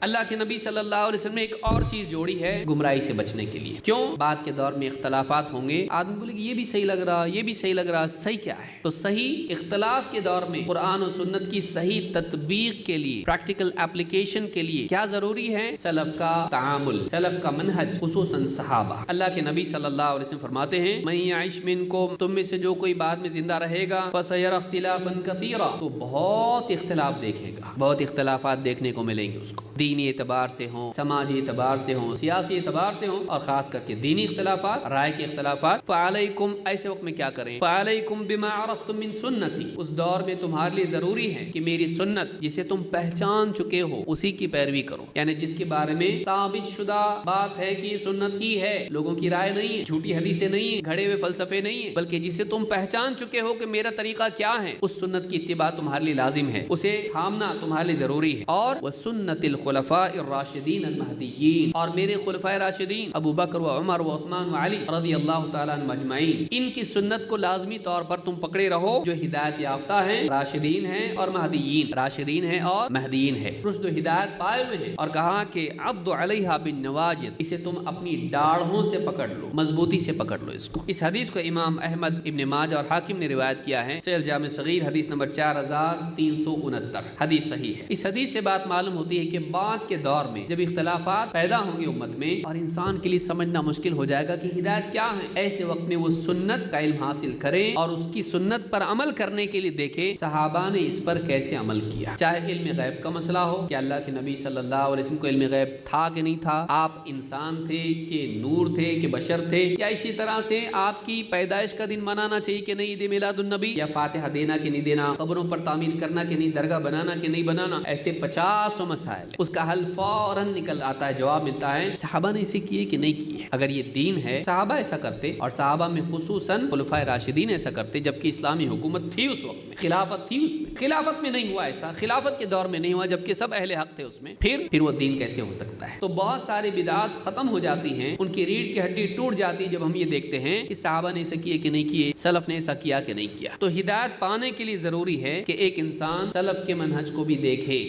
اللہ کے نبی صلی اللہ علیہ وسلم نے ایک اور چیز جوڑی ہے گمراہی سے بچنے کے لیے۔ کیوں؟ بعد کے دور میں اختلافات ہوں گے، آدمی بولے کہ یہ بھی صحیح لگ رہا، یہ بھی صحیح لگ رہا، صحیح کیا ہے؟ تو صحیح اختلاف کے دور میں قرآن و سنت کی صحیح تطبیق کے لیے، پریکٹیکل اپلیکیشن کے لیے کیا ضروری ہے؟ سلف کا تعامل، سلف کا منہج، خصوصاً صحابہ۔ اللہ کے نبی صلی اللہ علیہ وسلم فرماتے ہیں من یعش منکم، تم میں سے جو کوئی بعد میں زندہ رہے گا فسیر اختلافا کثیرا، تو بہت اختلاف دیکھے گا، بہت اختلافات دیکھنے کو ملیں گے اس کو، دینی اعتبار سے ہوں، سماجی اعتبار سے ہوں، سیاسی اعتبار سے ہوں، اور خاص کر کے دینی اختلافات، رائے کے اختلافات۔ فعلیکم، ایسے وقت میں کیا کریں؟ فعلیکم بما عرفتم من سنتی، اس دور میں تمہارے لیے ضروری ہے کہ میری سنت جسے تم پہچان چکے ہو اسی کی پیروی کرو، یعنی جس کے بارے میں ثابت شدہ بات ہے کہ یہ سنت ہی ہے، لوگوں کی رائے نہیں ہے، جھوٹی حدیثیں نہیں ہیں، گھڑے ہوئے فلسفے نہیں ہیں، بلکہ جسے تم پہچان چکے ہو کہ میرا طریقہ کیا ہے، اس سنت کی اتباع تمہارے لیے لازم ہے، اسے تھامنا تمہارے لیے ضروری ہے۔ اور وسنت الخلفاء الراشدین المہدیین، اور میرے خلفاء راشدین ابو بکر و عمر و عثمان و علی رضی اللہ تعالیٰ عنہم اجمعین، ان کی سنت کو لازمی طور پر تم پکڑے رہو، جو ہدایت یافتہ ہیں، راشدین ہیں اور مہدیین، راشدین ہیں اور مہدیین ہیں، رشد و ہدایت پائے ہوئے ہیں۔ اور کہا کہ عضوا علیہا بالنواجذ، اسے تم اپنی ڈاڑھوں سے پکڑ لو، مضبوطی سے پکڑ لو اس کو۔ اس حدیث کو امام احمد، ابن ماجہ اور حاکم نے روایت کیا ہے، صحیح الجامع صغیر حدیث نمبر 4369، حدیث صحیح ہے۔ اس حدیث سے بات معلوم ہوتی ہے کہ بعد کے دور میں جب اختلافات پیدا ہوں گے امت میں اور انسان کے لیے سمجھنا مشکل ہو جائے گا کہ ہدایت کیا ہے، ایسے وقت میں وہ سنت کا علم حاصل کرے اور اس کی سنت پر عمل کرنے کے لیے دیکھے صحابہ نے اس پر کیسے عمل کیا۔ چاہے علم غیب کا مسئلہ ہو کہ اللہ کے نبی صلی اللہ علیہ وسلم کو علم غیب تھا کہ نہیں تھا، آپ انسان تھے کہ نور تھے کہ بشر تھے، یا اسی طرح سے آپ کی پیدائش کا دن منانا چاہیے کہ نہیں، عید میلاد النبی، یا فاتحہ دینا کہ نہیں دینا، قبروں پر تعمیر کرنا کہ نہیں، درگاہ بنانا کہ نہیں بنانا، ایسے 50 مسائل، اس کا حل فوراً نکل آتا ہے، جواب ملتا ہے صحابہ نے اسے کیے کہ نہیں کیے۔ اگر یہ دین ہے، صحابہ ایسا کرتے، اور صحابہ میں خصوصاً خلفائے راشدین ایسا کرتے، جبکہ اسلامی حکومت تھی اس وقت میں، خلافت تھی اس میں، خلافت میں نہیں ہوا ایسا، خلافت کے دور میں نہیں ہوا جبکہ سب اہل حق تھے اس میں، پھر وہ دین کیسے ہو سکتا ہے؟ تو بہت ساری بدعات ختم ہو جاتی ہیں، ان کی ریڑھ کی ہڈی ٹوٹ جاتی ہے جب ہم یہ دیکھتے ہیں کہ صحابہ نے ایسا کیے کہ نہیں کیے، سلف نے ایسا کیا کہ نہیں کیا۔ تو ہدایت پانے کے لیے ضروری ہے کہ ایک انسان سلف کے منہج کو بھی دیکھے۔